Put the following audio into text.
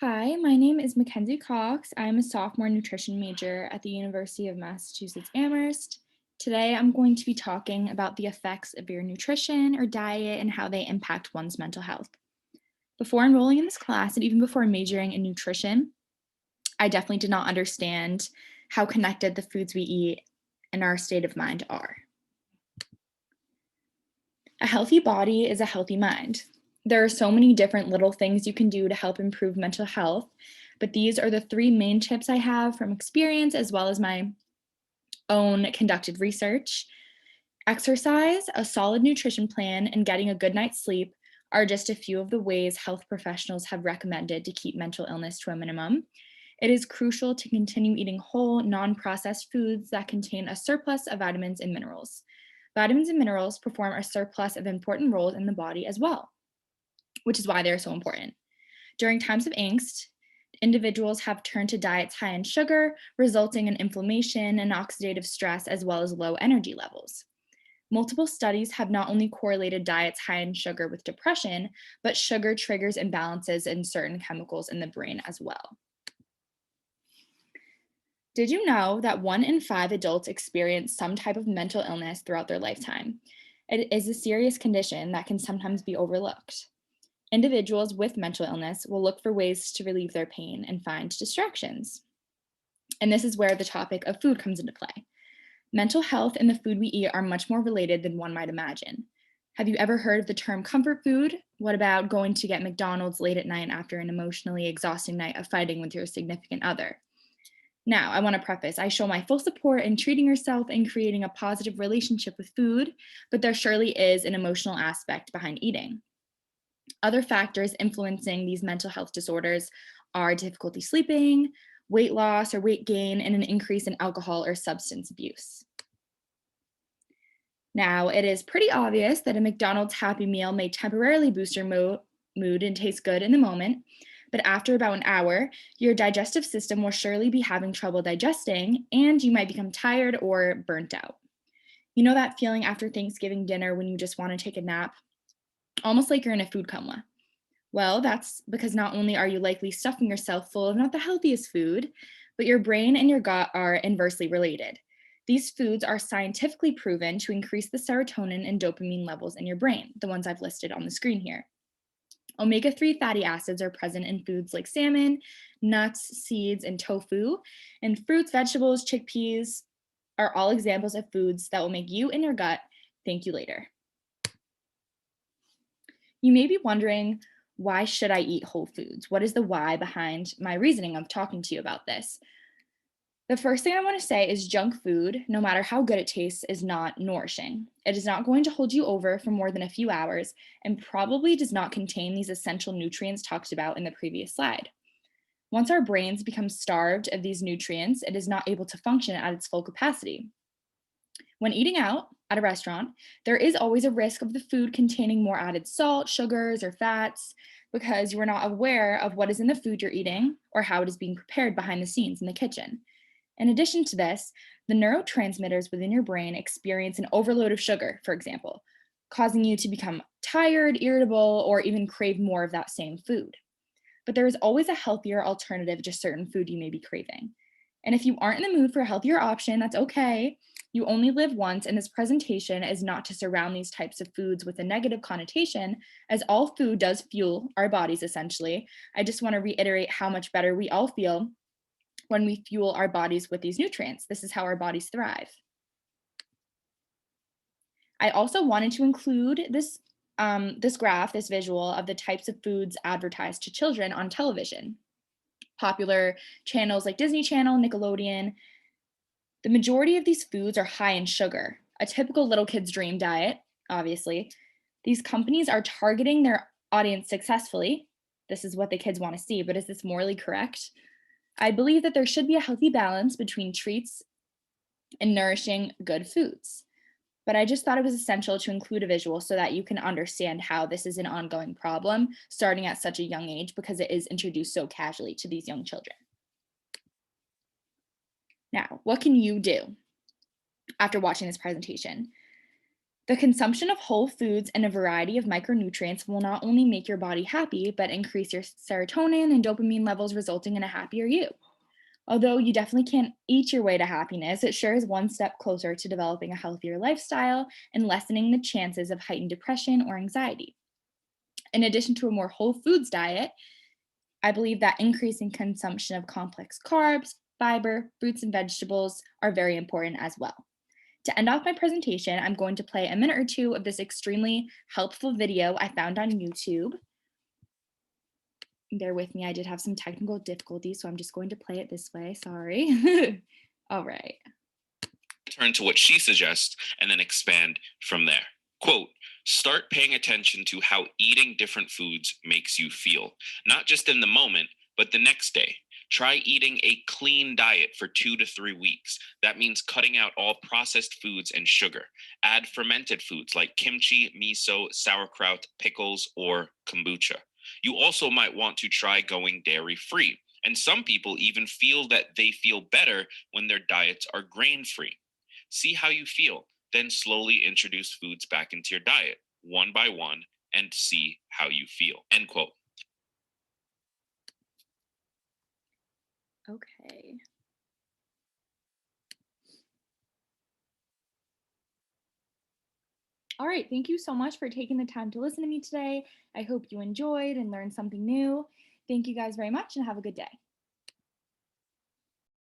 Hi, my name is Mackenzie Cox. I'm a sophomore nutrition major at the University of Massachusetts Amherst. Today, I'm going to be talking about the effects of your nutrition or diet and how they impact one's mental health. Before enrolling in this class, and even before majoring in nutrition, I definitely did not understand how connected the foods we eat and our state of mind are. A healthy body is a healthy mind. There are so many different little things you can do to help improve mental health, but these are the three main tips I have from experience as well as my own conducted research. Exercise, a solid nutrition plan, and getting a good night's sleep are just a few of the ways health professionals have recommended to keep mental illness to a minimum. It is crucial to continue eating whole, non processed foods that contain a surplus of vitamins and minerals. Vitamins and minerals perform a surplus of important roles in the body as well, which is why they're so important. During times of angst, individuals have turned to diets high in sugar, resulting in inflammation and oxidative stress, as well as low energy levels. Multiple studies have not only correlated diets high in sugar with depression, but sugar triggers imbalances in certain chemicals in the brain as well. Did you know that 1 in 5 adults experience some type of mental illness throughout their lifetime? It is a serious condition that can sometimes be overlooked. Individuals with mental illness will look for ways to relieve their pain and find distractions. And this is where the topic of food comes into play. Mental health and the food we eat are much more related than one might imagine. Have you ever heard of the term comfort food? What about going to get McDonald's late at night after an emotionally exhausting night of fighting with your significant other? Now, I want to preface I show my full support in treating yourself and creating a positive relationship with food, but there surely is an emotional aspect behind eating. Other factors influencing these mental health disorders are difficulty sleeping, weight loss or weight gain, and an increase in alcohol or substance abuse. Now, it is pretty obvious that a McDonald's Happy Meal may temporarily boost your mood and taste good in the moment, but after about an hour, your digestive system will surely be having trouble digesting, and you might become tired or burnt out. You know that feeling after Thanksgiving dinner when you just want to take a nap? Almost like you're in a food coma. Well, that's because not only are you likely stuffing yourself full of not the healthiest food, but your brain and your gut are inversely related. These foods are scientifically proven to increase the serotonin and dopamine levels in your brain, the ones I've listed on the screen here. Omega 3 fatty acids are present in foods like salmon, nuts, seeds, and tofu. And fruits, vegetables, chickpeas are all examples of foods that will make you and your gut thank you later. You may be wondering, why should I eat whole foods? What is the why behind my reasoning of talking to you about this? The first thing I want to say is junk food, no matter how good it tastes, is not nourishing. It is not going to hold you over for more than a few hours and probably does not contain these essential nutrients talked about in the previous slide. Once our brains become starved of these nutrients, it is not able to function at its full capacity. When eating out at a restaurant, there is always a risk of the food containing more added salt, sugars, or fats because you are not aware of what is in the food you're eating or how it is being prepared behind the scenes in the kitchen. In addition to this, the neurotransmitters within your brain experience an overload of sugar, for example, causing you to become tired, irritable, or even crave more of that same food. But there is always a healthier alternative to certain food you may be craving. And if you aren't in the mood for a healthier option, that's okay. You only live once, and this presentation is not to surround these types of foods with a negative connotation, as all food does fuel our bodies essentially. I just want to reiterate how much better we all feel when we fuel our bodies with these nutrients. This is how our bodies thrive. I also wanted to include this graph, this visual of the types of foods advertised to children on television. Popular channels like Disney Channel, Nickelodeon. The majority of these foods are high in sugar, a typical little kid's dream diet, obviously. These companies are targeting their audience successfully. This is what the kids want to see, but is this morally correct? I believe that there should be a healthy balance between treats and nourishing good foods. But I just thought it was essential to include a visual so that you can understand how this is an ongoing problem starting at such a young age because it is introduced so casually to these young children. Now, what can you do after watching this presentation? The consumption of whole foods and a variety of micronutrients will not only make your body happy, but increase your serotonin and dopamine levels, resulting in a happier you. Although you definitely can't eat your way to happiness, it sure is one step closer to developing a healthier lifestyle and lessening the chances of heightened depression or anxiety. In addition to a more whole foods diet, I believe that increasing consumption of complex carbs, fiber, fruits, and vegetables are very important as well. To end off my presentation, I'm going to play a minute or two of this extremely helpful video I found on YouTube. Bear with me, I did have some technical difficulties, so I'm just going to play it this way. Sorry. All right. Turn to what she suggests and then expand from there. Quote, start paying attention to how eating different foods makes you feel, not just in the moment, but the next day. Try eating a clean diet for 2 to 3 weeks. That means cutting out all processed foods and sugar. Add fermented foods like kimchi, miso, sauerkraut, pickles, or kombucha. You also might want to try going dairy free. And some people even feel that they feel better when their diets are grain free. See how you feel, then slowly introduce foods back into your diet, one by one, and see how you feel. End quote. Okay. All right. Thank you so much for taking the time to listen to me today. I hope you enjoyed and learned something new. Thank you guys very much and have a good day.